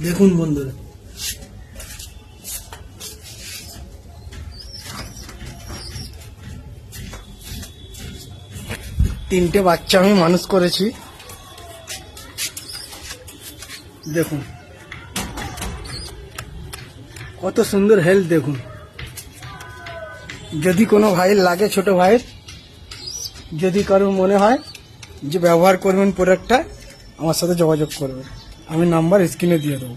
দেখুন বন্ধুরা, তিনটে বাচ্চা আমি মানুষ করেছি। দেখুন কত সুন্দর হেলথ। দেখুন, যদি কোনো ভাইয়ের লাগে, ছোট ভাইয়ের যদি কারোর মনে হয় যে ব্যবহার করবেন প্রোডাক্টটা, আমার সাথে যোগাযোগ করবেন। আমি নাম্বার স্ক্রিনে দিয়ে দেবো।